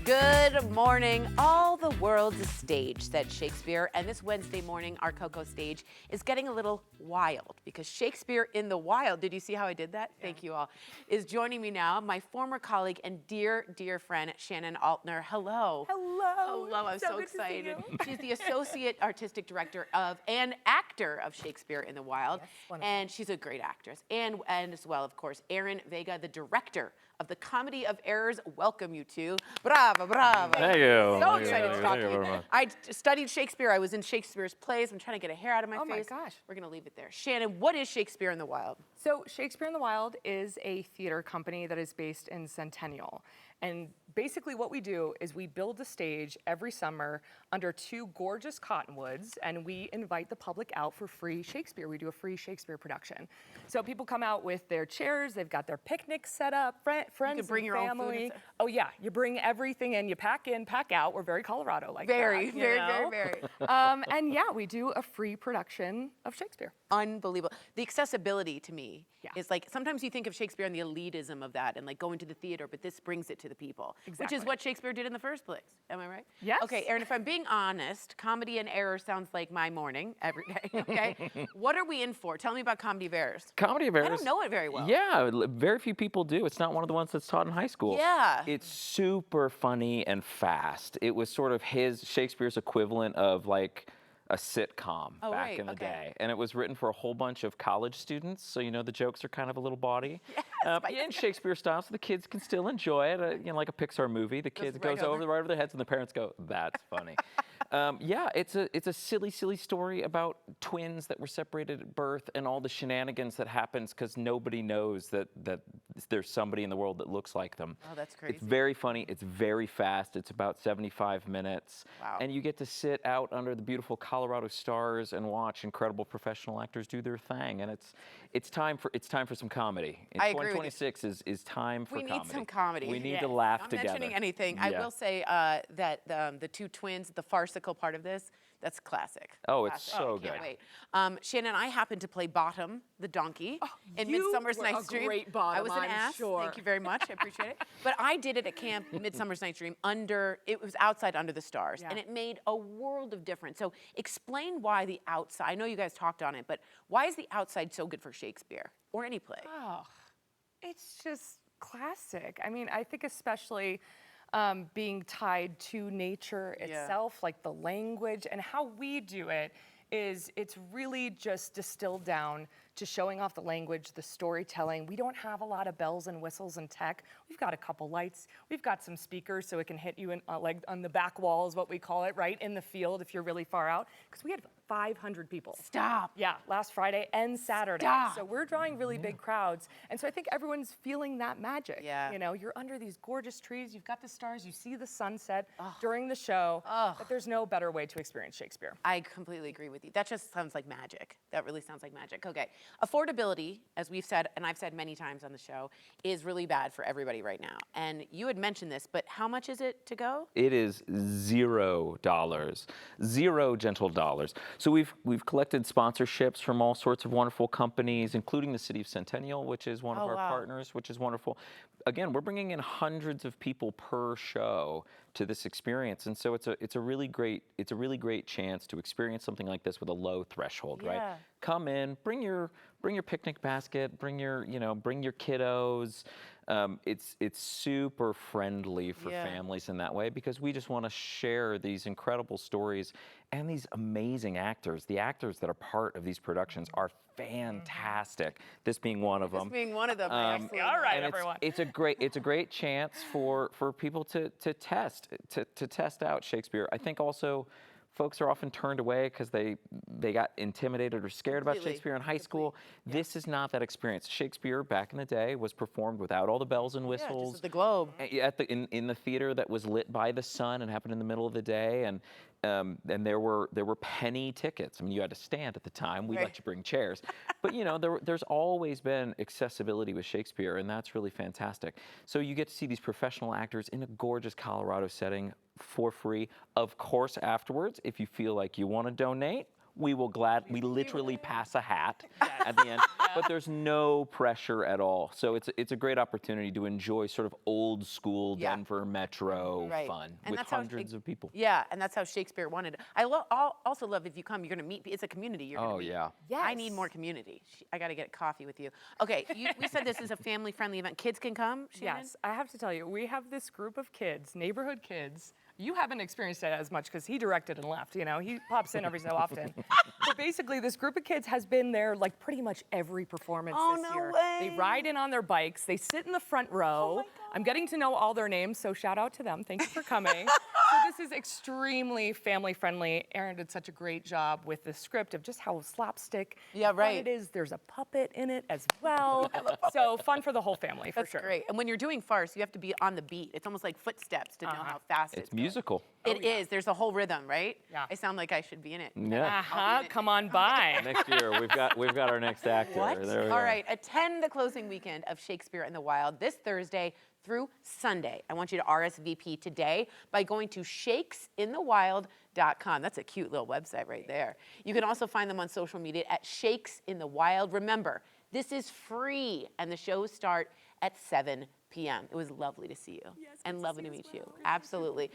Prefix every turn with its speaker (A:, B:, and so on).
A: Good morning. All the world's a stage, said Shakespeare. And this Wednesday morning, our Coco stage is getting a little wild because Shakespeare in the Wild, did you see how I did that? Yeah. Thank you all, is joining me now. My former colleague and dear, dear friend, Shannon Altner. Hello.
B: Hello.
A: Hello, I'm so excited. She's the Associate Artistic Director of and actor of Shakespeare in the Wild. Yes, and she's a great actress. And as well, of course, Erin Vega, the director of the Comedy of Errors. Welcome, you two. Brava, brava.
C: Thank you.
A: So excited to talk to you. I studied Shakespeare. I was in Shakespeare's plays. I'm trying to get a hair out of my face.
B: Oh my gosh.
A: We're going to leave it there. Shannon, what is Shakespeare in the Wild?
B: So Shakespeare in the Wild is a theater company that is based in Centennial. And basically what we do is we build a stage every summer under 2 gorgeous cottonwoods, and we invite the public out for free Shakespeare. We do a free Shakespeare production. So people come out with their chairs, they've got their picnics set up, friends and
A: bring your
B: family.
A: Own food.
B: Oh yeah, you bring everything in, you pack in, pack out. We're very Colorado like
A: very,
B: that.
A: Very.
B: And yeah, we do a free production of Shakespeare.
A: Unbelievable. The accessibility to me is like, sometimes you think of Shakespeare and the elitism of that and like going to the theater, but this brings it to the people, which is what Shakespeare did in the first place. Am I right?
B: Yes.
A: Okay, Erin, if I'm being honest, Comedy and Error sounds like my morning every day, okay? What are we in for? Tell me about Comedy of Errors.
C: Comedy of Errors.
A: I don't know it very well.
C: Yeah, very few people do. It's not one of the ones that's taught in high school.
A: Yeah.
C: It's super funny and fast. It was sort of Shakespeare's equivalent of like a sitcom back in the day. And it was written for a whole bunch of college students, so you know the jokes are kind of a little baughty. Yes, in Shakespeare style, so the kids can still enjoy it. You know, like a Pixar movie, the kids goes right over their heads and the parents go, that's funny. Yeah, it's a silly story about twins that were separated at birth and all the shenanigans that happens because nobody knows that there's somebody in the world that looks like them.
A: Oh, that's crazy.
C: It's very funny. It's very fast. It's about 75 minutes.
A: Wow.
C: And you get to sit out under the beautiful Colorado stars and watch incredible professional actors do their thing. And it's time for some comedy.
A: I agree
C: 2026 is time for comedy.
A: We need some comedy.
C: We need to laugh together.
A: Not mentioning anything. I will say that the 2 twins, the farcical part of this, that's classic.
C: Oh, it's so good.
A: Can't wait. Shannon, I happened to play Bottom, the donkey, in Midsummer's Night's Dream.
B: Great Bottom,
A: I was an ass.
B: Sure.
A: Thank you very much. I appreciate it. But I did it at camp, Midsummer's Night's Dream, it was outside under the stars, and it made a world of difference. So explain why the outside, I know you guys talked on it, but why is the outside so good for Shakespeare or any play?
B: Oh, it's just classic. I mean, I think especially being tied to nature itself, like the language and how we do it it's really just distilled down to showing off the language, the storytelling. We don't have a lot of bells and whistles and tech. We've got a couple lights. We've got some speakers so it can hit you in, like on the back wall is what we call it, right? In the field if you're really far out. Because we had 500 people.
A: Stop.
B: Yeah, last Friday and Saturday.
A: Stop.
B: So we're drawing really big crowds. And so I think everyone's feeling that magic.
A: Yeah.
B: You know, you're under these gorgeous trees, you've got the stars, you see the sunset during the show. But there's no better way to experience Shakespeare.
A: I completely agree with you. That just sounds like magic. That really sounds like magic. Okay. Affordability, as we've said, and I've said many times on the show, is really bad for everybody right now. And you had mentioned this, but how much is it to go?
C: It is $0. 0 gentle dollars. So we've collected sponsorships from all sorts of wonderful companies, including the City of Centennial, which is one of our partners, which is wonderful. Again, we're bringing in hundreds of people per show to this experience, and so it's a really great chance to experience something like this with a low threshold, right? Come in, bring your picnic basket, bring your kiddos. It's super friendly for families in that way because we just want to share these incredible stories and these amazing actors. The actors that are part of these productions are fantastic. This being one of them.
A: This being one of them.
B: All right, everyone.
C: It's a great chance for people to test out Shakespeare. I think also folks are often turned away because they got intimidated or scared about Shakespeare in high school. This is not that experience. Shakespeare back in the day was performed without all the bells and whistles.
A: Just at the Globe.
C: In the theater that was lit by the sun and happened in the middle of the day, and there were penny tickets. I mean, you had to stand at the time. We let you bring chairs, but you know there's always been accessibility with Shakespeare, and that's really fantastic. So you get to see these professional actors in a gorgeous Colorado setting for free. Of course, afterwards, if you feel like you want to donate, we literally pass a hat at the end, but there's no pressure at all. So it's a great opportunity to enjoy sort of old school Denver Metro fun with hundreds of people.
A: Yeah, and that's how Shakespeare wanted it. I also love if you come, you're going to meet, it's a community you're going to meet.
C: Yeah.
B: Yes.
A: I need more community. I got to get coffee with you. Okay, we said this is a family-friendly event. Kids can come, Shannon?
B: Yes, I have to tell you, we have this group of kids, neighborhood kids. You haven't experienced it as much because he directed and left, he pops in every so often. But basically, this group of kids has been there like pretty much every performance this year.
A: Way.
B: They ride in on their bikes, they sit in the front row. I'm getting to know all their names, so shout out to them. Thank you for coming. So this is extremely family friendly. Aaron did such a great job with the script of just how slapstick fun it is. There's a puppet in it as well. So fun for the whole family, for sure.
A: That's great. And when you're doing farce, you have to be on the beat. It's almost like footsteps to know how fast
C: It's musical.
A: It is. There's a whole rhythm, right?
B: Yeah.
A: I sound like I should be in it.
C: Yeah.
B: Come on by.
C: Next year, we've got our next actor.
A: What?
C: There we
A: All
C: go.
A: right, attend the closing weekend of Shakespeare in the Wild this Thursday through Sunday. I want you to RSVP today by going to shakesinthewild.com. That's a cute little website right there. You can also find them on social media at Shakes in the Wild. Remember, this is free, and the shows start at 7 p.m. It was lovely to see you and lovely to meet you. Absolutely.